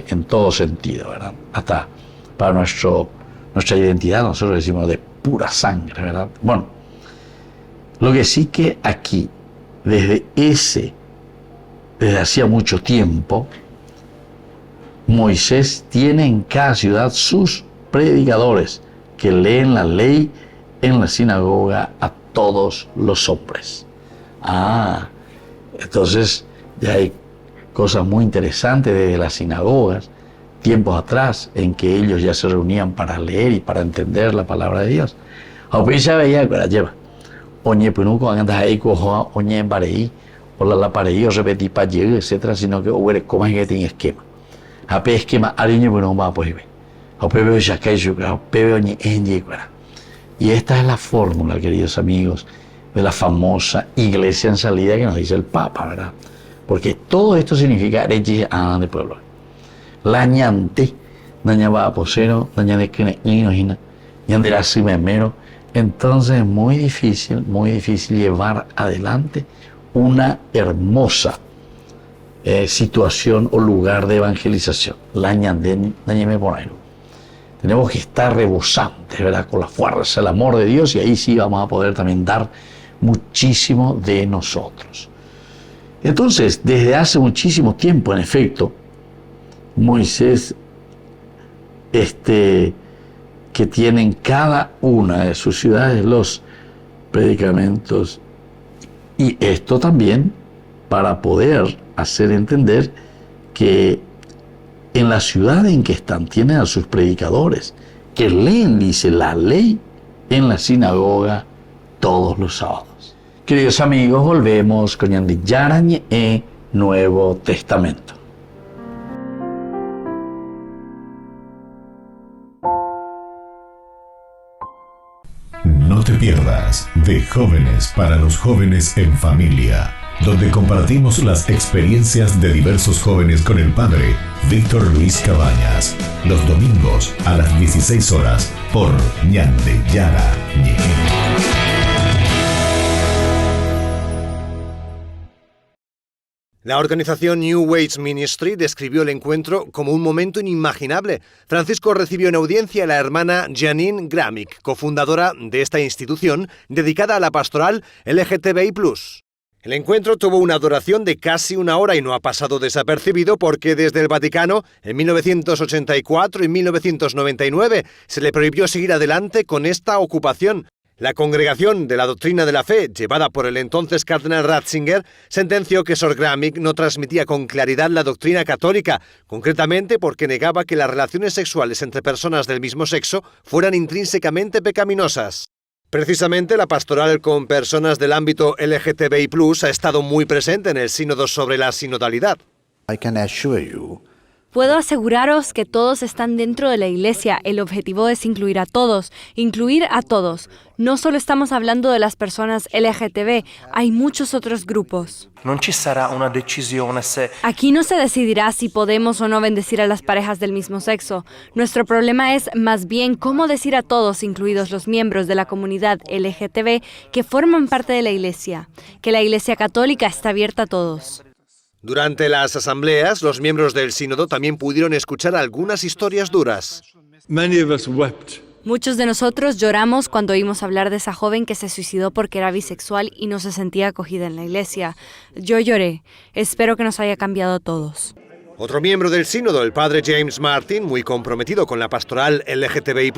A: en todo sentido, ¿verdad? Hasta para nuestra identidad nosotros decimos de pura sangre, ¿verdad? Bueno, lo que sí que aquí, desde hacía mucho tiempo, Moisés tiene en cada ciudad sus predicadores que leen la ley en la sinagoga a todos los hombres. Entonces ya hay cosas muy interesantes desde las sinagogas, tiempos atrás, en que ellos ya se reunían para leer y para entender la palabra de Dios. Aunque ya veía que la lleva. Oñe punuco andas ahí cojo oñe en pareí, o la pareí o repetí para llegar, etcétera, sino que hubiera como es que tiene esquema. Ape esquema ariñe bueno va pues ve. Ape veo ya que yo veo oñe en llegar. Y esta es la fórmula, queridos amigos, de la famosa iglesia en salida que nos dice el Papa, ¿verdad? Porque todo esto significa rechi de pueblo. La ñante, daña va a posero, daña de que hina, ñandera simemero. Entonces es muy difícil llevar adelante una hermosa situación o lugar de evangelización. La ñande, dañeme por ahí. Tenemos que estar rebosantes, ¿verdad? Con la fuerza, el amor de Dios, y ahí sí vamos a poder también dar muchísimo de nosotros. Entonces, desde hace muchísimo tiempo, en efecto, Moisés, que tienen cada una de sus ciudades los predicamentos, y esto también para poder hacer entender que en la ciudad en que están tienen a sus predicadores que leen, dice la ley, en la sinagoga todos los sábados. Queridos amigos, volvemos con Ñande Yarañe e Nuevo Testamento.
D: No te pierdas de Jóvenes para los Jóvenes en Familia, donde compartimos las experiencias de diversos jóvenes con el padre Víctor Luis Cabañas, los domingos a las 16 horas por Ñande Yarañe.
L: La organización New Ways Ministry describió el encuentro como un momento inimaginable. Francisco recibió en audiencia a la hermana Janine Gramick, cofundadora de esta institución dedicada a la pastoral LGTBI+. El encuentro tuvo una duración de casi una hora y no ha pasado desapercibido porque desde el Vaticano, en 1984 y 1999, se le prohibió seguir adelante con esta ocupación. La Congregación de la Doctrina de la Fe, llevada por el entonces cardenal Ratzinger, sentenció que Sor Gramick no transmitía con claridad la doctrina católica, concretamente porque negaba que las relaciones sexuales entre personas del mismo sexo fueran intrínsecamente pecaminosas. Precisamente la pastoral con personas del ámbito LGTBI+ ha estado muy presente en el sínodo sobre la sinodalidad.
M: Puedo aseguraros que todos están dentro de la Iglesia. El objetivo es incluir a todos. No solo estamos hablando de las personas LGTB, hay muchos otros grupos. Aquí no se decidirá si podemos o no bendecir a las parejas del mismo sexo. Nuestro problema es más bien cómo decir a todos, incluidos los miembros de la comunidad LGTB, que forman parte de la Iglesia, que la Iglesia Católica está abierta a todos.
L: Durante las asambleas, los miembros del sínodo también pudieron escuchar algunas historias duras.
M: Muchos de nosotros lloramos cuando oímos hablar de esa joven que se suicidó porque era bisexual y no se sentía acogida en la iglesia. Yo lloré. Espero que nos haya cambiado a todos.
L: Otro miembro del sínodo, el padre James Martin, muy comprometido con la pastoral LGTBI+,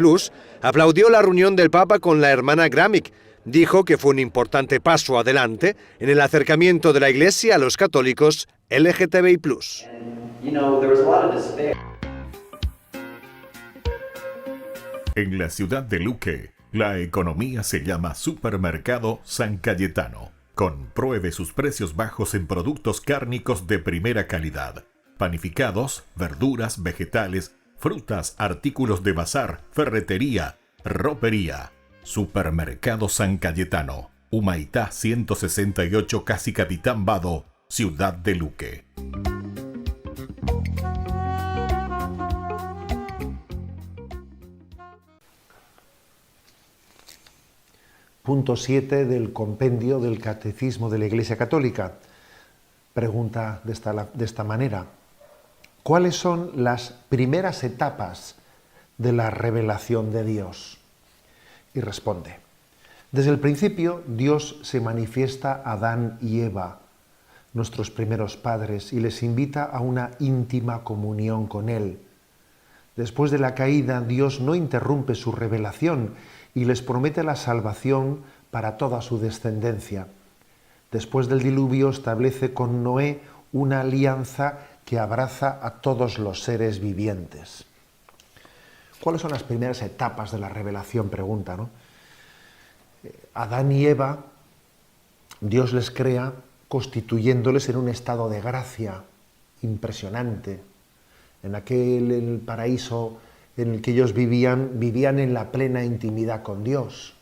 L: aplaudió la reunión del Papa con la hermana Gramick. Dijo que fue un importante paso adelante en el acercamiento de la Iglesia a los católicos LGTBI+.
D: En la ciudad de Luque, la economía se llama Supermercado San Cayetano. Compruebe sus precios bajos en productos cárnicos de primera calidad. Panificados, verduras, vegetales, frutas, artículos de bazar, ferretería, ropería. Supermercado San Cayetano, Humaitá 168, Casi Capitán Vado, Ciudad de Luque.
N: Punto 7 del compendio del Catecismo de la Iglesia Católica. Pregunta de esta manera: ¿cuáles son las primeras etapas de la revelación de Dios? Y responde: desde el principio Dios se manifiesta a Adán y Eva, nuestros primeros padres, y les invita a una íntima comunión con Él. Después de la caída, Dios no interrumpe su revelación y les promete la salvación para toda su descendencia. Después del diluvio establece con Noé una alianza que abraza a todos los seres vivientes. ¿Cuáles son las primeras etapas de la revelación? Pregunta, ¿no? Adán y Eva, Dios les crea constituyéndoles en un estado de gracia impresionante. En el paraíso en el que ellos vivían en la plena intimidad con Dios.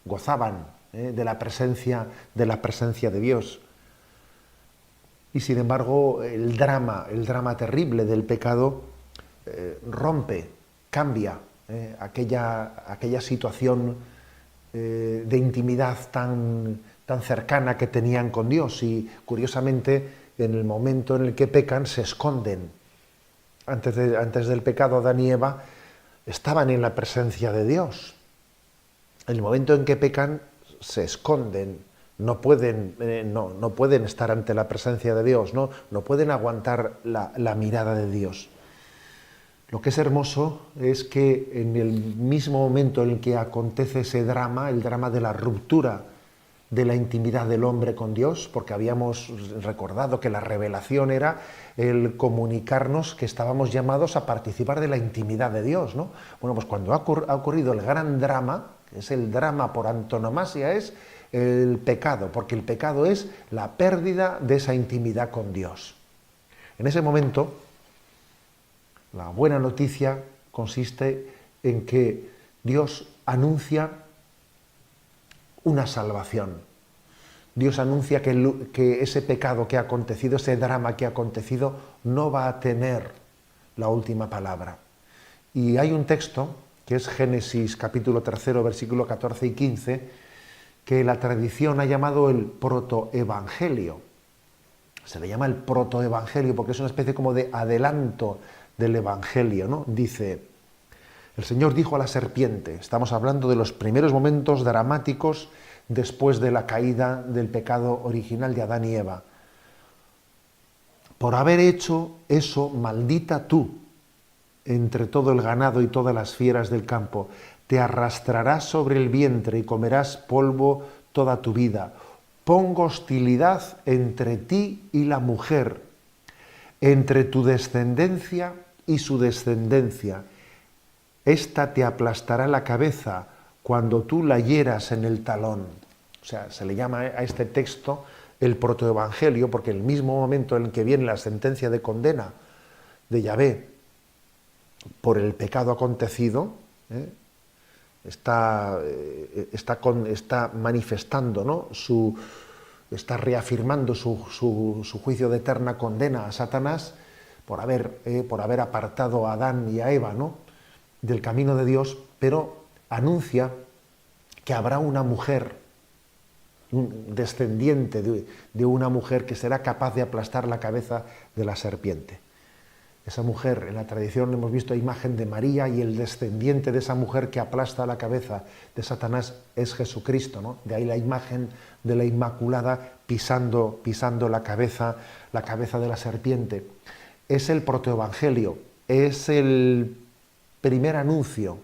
N: Gozaban de la presencia de Dios. Y sin embargo, el drama terrible del pecado rompe, cambia aquella situación de intimidad tan cercana que tenían con Dios. Y curiosamente, en el momento en el que pecan, se esconden. Antes del pecado, Adán y Eva estaban en la presencia de Dios. En el momento en que pecan, se esconden. No pueden estar ante la presencia de Dios, no pueden aguantar la mirada de Dios. Lo que es hermoso es que en el mismo momento en el que acontece ese drama, el drama de la ruptura de la intimidad del hombre con Dios, porque habíamos recordado que la revelación era el comunicarnos que estábamos llamados a participar de la intimidad de Dios, ¿no? Bueno, pues cuando ha ocurrido el gran drama, que es el drama por antonomasia, es el pecado, porque el pecado es la pérdida de esa intimidad con Dios. En ese momento, la buena noticia consiste en que Dios anuncia una salvación. Dios anuncia que ese pecado que ha acontecido, ese drama que ha acontecido, no va a tener la última palabra. Y hay un texto, que es Génesis capítulo 3, versículo 14 y 15, que la tradición ha llamado el protoevangelio. Se le llama el protoevangelio porque es una especie como de adelanto del evangelio, ¿no? Dice: el Señor dijo a la serpiente, estamos hablando de los primeros momentos dramáticos después de la caída del pecado original de Adán y Eva: por haber hecho eso, maldita tú entre todo el ganado y todas las fieras del campo. Te arrastrarás sobre el vientre y comerás polvo toda tu vida. Pongo hostilidad entre ti y la mujer, entre tu descendencia y su descendencia. Esta te aplastará la cabeza cuando tú la hieras en el talón. O sea, se le llama a este texto el protoevangelio, porque en el mismo momento en el que viene la sentencia de condena de Yahvé por el pecado acontecido, está manifestando, ¿no?, está reafirmando su juicio de eterna condena a Satanás por haber apartado a Adán y a Eva, ¿no?, del camino de Dios, pero anuncia que habrá una mujer, un descendiente de una mujer que será capaz de aplastar la cabeza de la serpiente. Esa mujer, en la tradición hemos visto imagen de María, y el descendiente de esa mujer que aplasta la cabeza de Satanás es Jesucristo, ¿no? De ahí la imagen de la Inmaculada pisando la cabeza de la serpiente. Es el protoevangelio, es el primer anuncio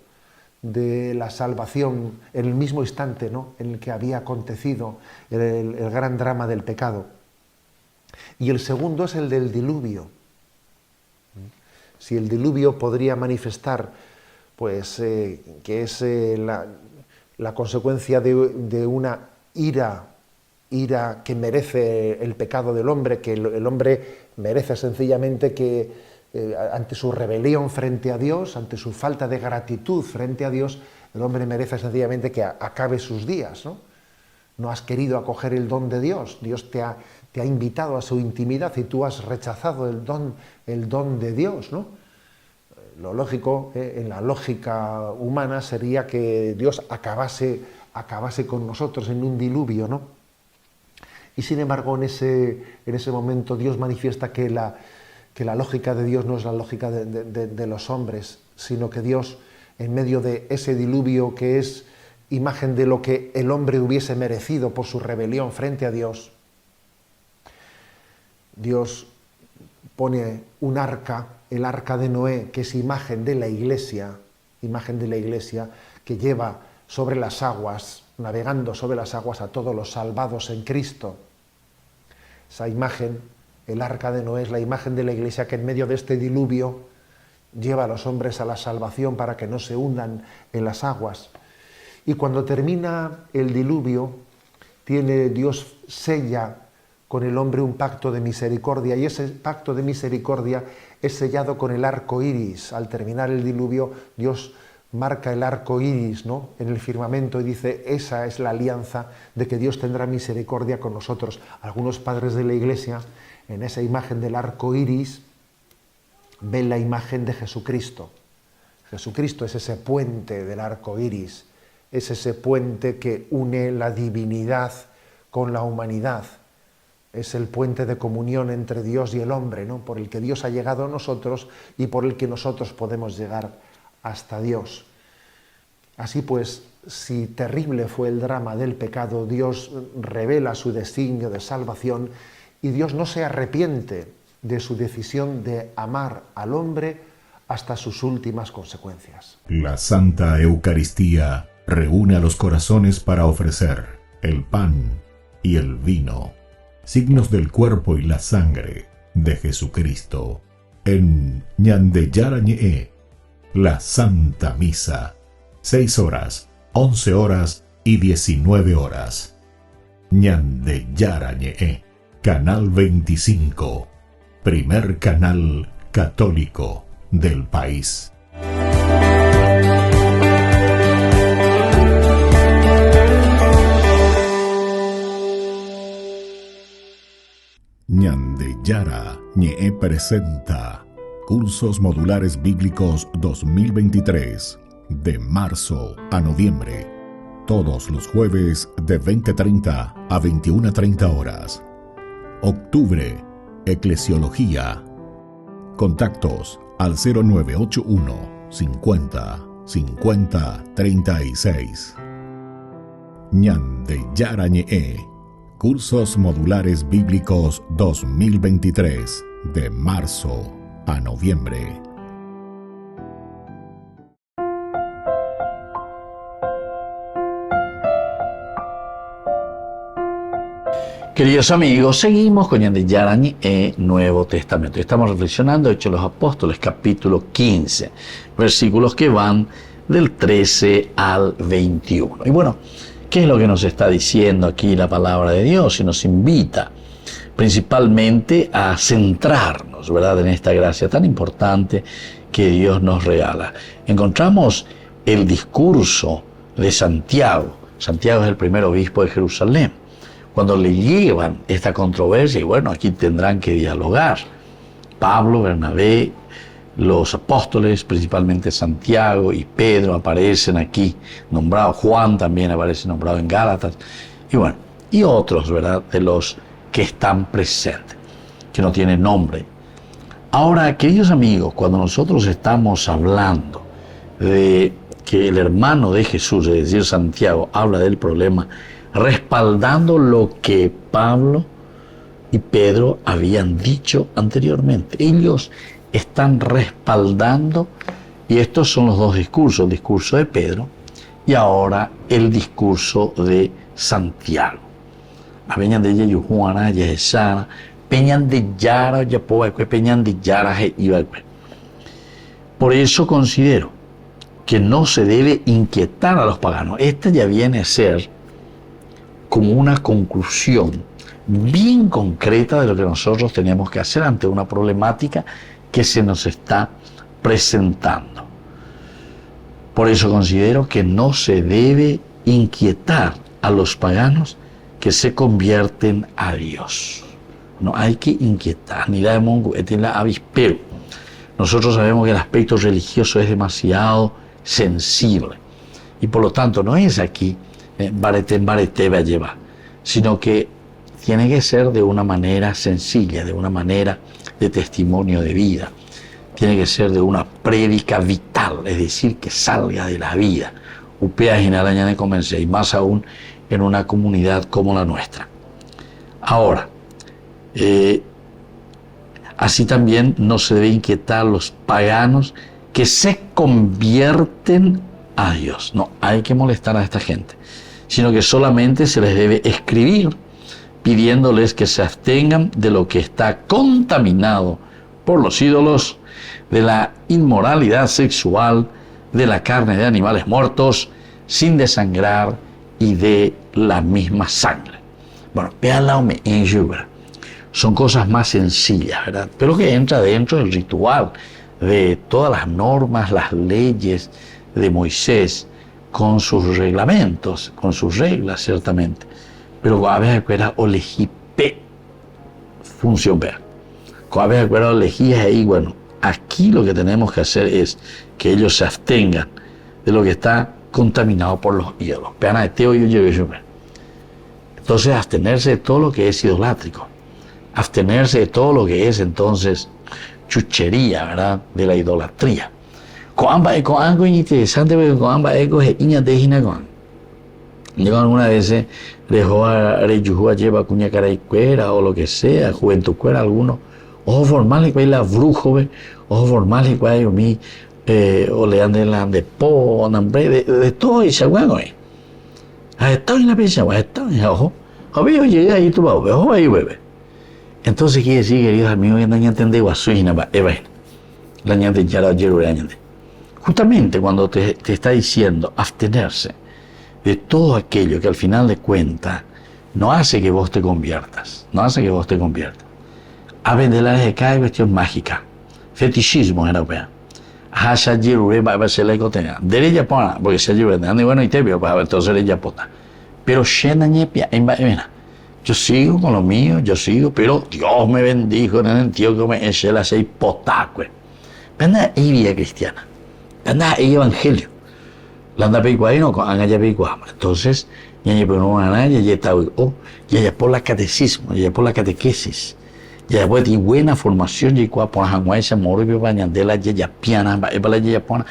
N: de la salvación en el mismo instante, ¿no?, en el que había acontecido el gran drama del pecado. Y el segundo es el del diluvio. Si el diluvio podría manifestar, pues, que es la consecuencia de una ira que merece el pecado del hombre, que el hombre merece sencillamente que ante su rebelión frente a Dios, ante su falta de gratitud frente a Dios, el hombre merece sencillamente que acabe sus días, ¿no? No has querido acoger el don de Dios, Dios te ha invitado a su intimidad y tú has rechazado el don de Dios, ¿no? Lo lógico, en la lógica humana, sería que Dios acabase con nosotros en un diluvio, ¿no? Y sin embargo, en ese momento Dios manifiesta que la lógica de Dios no es la lógica de los hombres, sino que Dios, en medio de ese diluvio que es imagen de lo que el hombre hubiese merecido por su rebelión frente a Dios, Dios pone un arca, el arca de Noé, que es imagen de la Iglesia, que lleva sobre las aguas, navegando sobre las aguas a todos los salvados en Cristo. Esa imagen, el arca de Noé, es la imagen de la Iglesia que en medio de este diluvio lleva a los hombres a la salvación para que no se hundan en las aguas. Y cuando termina el diluvio, Dios sella con el hombre un pacto de misericordia, y ese pacto de misericordia es sellado con el arco iris. Al terminar el diluvio, Dios marca el arco iris, ¿no?, en el firmamento y dice, esa es la alianza de que Dios tendrá misericordia con nosotros. Algunos padres de la Iglesia, en esa imagen del arco iris, ven la imagen de Jesucristo. Jesucristo es ese puente del arco iris, es ese puente que une la divinidad con la humanidad. Es el puente de comunión entre Dios y el hombre, ¿no?, por el que Dios ha llegado a nosotros y por el que nosotros podemos llegar hasta Dios. Así pues, si terrible fue el drama del pecado, Dios revela su designio de salvación y Dios no se arrepiente de su decisión de amar al hombre hasta sus últimas consecuencias.
D: La Santa Eucaristía reúne a los corazones para ofrecer el pan y el vino, signos del cuerpo y la sangre de Jesucristo. En Ñande Yarañe, la Santa Misa, 6 horas, 11 horas y 19 horas. Ñande Yarañe, Canal 25, primer canal católico del país. Ñande Yarañe presenta Cursos Modulares Bíblicos 2023, de marzo a noviembre, todos los jueves de 20:30 a 21:30 horas. Octubre, Eclesiología. Contactos al 0981 50 50 36. Ñande Yarañe, Cursos Modulares Bíblicos 2023, de marzo a noviembre.
A: Queridos amigos, seguimos con Ñande Yarañe, Nuevo Testamento. Estamos reflexionando Hechos de los Apóstoles, capítulo 15, versículos que van del 13 al 21. Y bueno, ¿qué es lo que nos está diciendo aquí la palabra de Dios? Y nos invita principalmente a centrarnos, ¿verdad?, en esta gracia tan importante que Dios nos regala. Encontramos el discurso de Santiago. Santiago es el primer obispo de Jerusalén. Cuando le llevan esta controversia, y bueno, aquí tendrán que dialogar. Pablo, Bernabé, los apóstoles, principalmente Santiago y Pedro, aparecen aquí nombrados. Juan también aparece nombrado en Gálatas. Y bueno, y otros, ¿verdad?, de los que están presentes, que no tienen nombre. Ahora, queridos amigos, cuando nosotros estamos hablando de que el hermano de Jesús, es decir, Santiago, habla del problema, respaldando lo que Pablo y Pedro habían dicho anteriormente. Ellos están respaldando, y estos son los dos discursos, el discurso de Pedro y ahora el discurso de Santiago. Peñan de Yujuana, Yesana, Peñan de Yara, Yapoeque, Peñan de Yara, Ibaque. Por eso considero que no se debe inquietar a los paganos. Esta ya viene a ser como una conclusión bien concreta de lo que nosotros tenemos que hacer ante una problemática que se nos está presentando. Por eso considero que no se debe inquietar a los paganos que se convierten a Dios. No hay que inquietar, ni la avispero. Nosotros sabemos que el aspecto religioso es demasiado sensible y por lo tanto no es aquí barete va a llevar, sino que tiene que ser de una manera sencilla, de una manera de testimonio de vida. Tiene que ser de una prédica vital, es decir, que salga de la vida. Upea Ginalañane comencé, y más aún en una comunidad como la nuestra. Ahora, así también no se debe inquietar a los paganos que se convierten a Dios. No hay que molestar a esta gente, sino que solamente se les debe escribir pidiéndoles que se abstengan de lo que está contaminado por los ídolos, de la inmoralidad sexual, de la carne de animales muertos, sin desangrar y de la misma sangre. Bueno, son cosas más sencillas, ¿verdad? Pero que entra dentro del ritual, de todas las normas, las leyes de Moisés, con sus reglamentos, con sus reglas, ciertamente. Pero cuando había que era olejipe, función vea. Cuando había que era olejías ahí, bueno, aquí lo que tenemos que hacer es que ellos se abstengan de lo que está contaminado por los ídolos. Entonces, abstenerse de todo lo que es idolátrico. Abstenerse de todo lo que es, entonces, chuchería, ¿verdad? De la idolatría. Con algo interesante, porque con ambas ecos es iña de ginagon. Yo alguna vez dejó a Reyuhua lleva cuña cara y cuera, o lo que sea, juventud cuera, algunos. Ojos formales, que hay la brujo, ojos formales, que hay mi, o le andan de po, de todo, y se aguan, ha estado en la pieza, ha estado en ojo. Había llegado ahí, tu babo, ojo ahí, bebé. Entonces quiere decir, queridos amigos, que no hay entendido, guasuina, la ñante yara, justamente cuando te está diciendo abstenerse de todo aquello que al final de cuentas no hace que vos te conviertas, A vendelar de cada cuestión mágica, fetichismo en europea. Hasha jirure va a ser la ecotea. Derecha pona, porque se jirure, ande bueno y te veo, para entonces derecha pota. Pero shena ñepia, yo sigo con lo mío, pero Dios me bendijo en el sentido que me eché la seis potacue. Venda y vida cristiana. Anda y evangelio. La anda pecuaino con anga pecuama. Entonces, ya por una ya está ya por la catecismo, ya por la catequesis. Ya después de buena formación y por la esa moro y bañan de la ya piana, va epa la ya pona,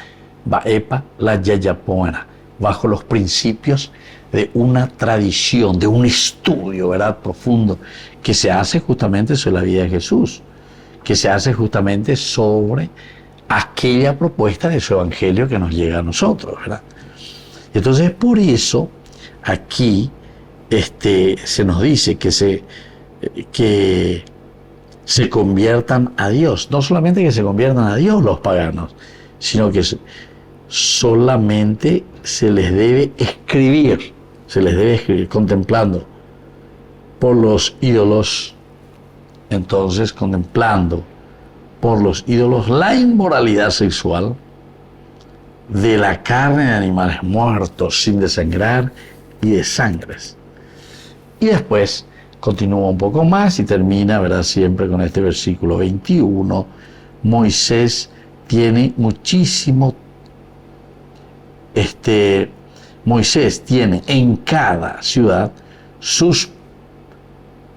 A: va epa la ya pona, bajo los principios de una tradición, de un estudio, ¿verdad?, profundo, que se hace justamente sobre la vida de Jesús, que se hace justamente sobre aquella propuesta de su evangelio que nos llega a nosotros, ¿verdad? Entonces, por eso, aquí se nos dice que se conviertan a Dios. No solamente que se conviertan a Dios los paganos, sino que solamente se les debe escribir contemplando por los ídolos, entonces contemplando por los ídolos la inmoralidad sexual de la carne de animales muertos sin desangrar y de sangres. Y después continúa un poco más y termina, ¿verdad?, siempre con este versículo 21. Moisés tiene Moisés tiene en cada ciudad sus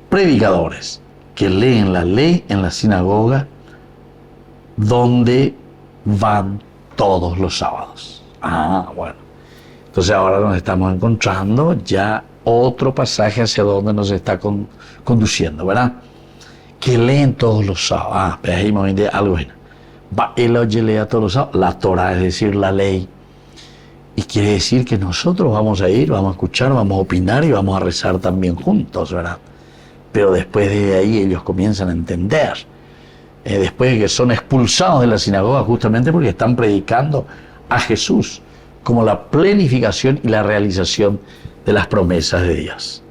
A: predicadores que leen la ley en la sinagoga donde van todos los sábados. Bueno. Entonces ahora nos estamos encontrando ya otro pasaje hacia donde nos está conduciendo, ¿verdad? Que leen todos los sábados. Pero ahí me viene algo bueno. Va él oye lea todos los sábados la Torah, es decir, la ley. Y quiere decir que nosotros vamos a ir, vamos a escuchar, vamos a opinar y vamos a rezar también juntos, ¿verdad? Pero después de ahí ellos comienzan a entender. Después de que son expulsados de la sinagoga justamente porque están predicando a Jesús como la plenificación y la realización de las promesas de Dios.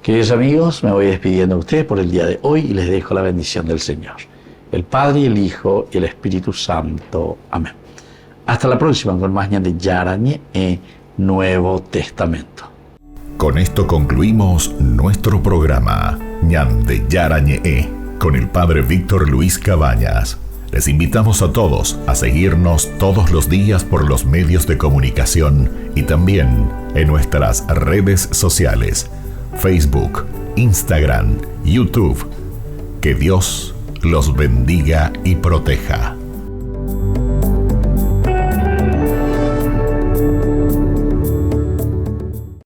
A: Queridos amigos, me voy despidiendo de ustedes por el día de hoy y les dejo la bendición del Señor, el Padre, el Hijo y el Espíritu Santo. Amén. Hasta la próxima con más de Yarañe e Nuevo Testamento.
D: Con esto concluimos nuestro programa Ñande Yarañe con el Padre Víctor Luis Cabañas. Les invitamos a todos a seguirnos todos los días por los medios de comunicación y también en nuestras redes sociales, Facebook, Instagram, YouTube. Que Dios los bendiga y proteja.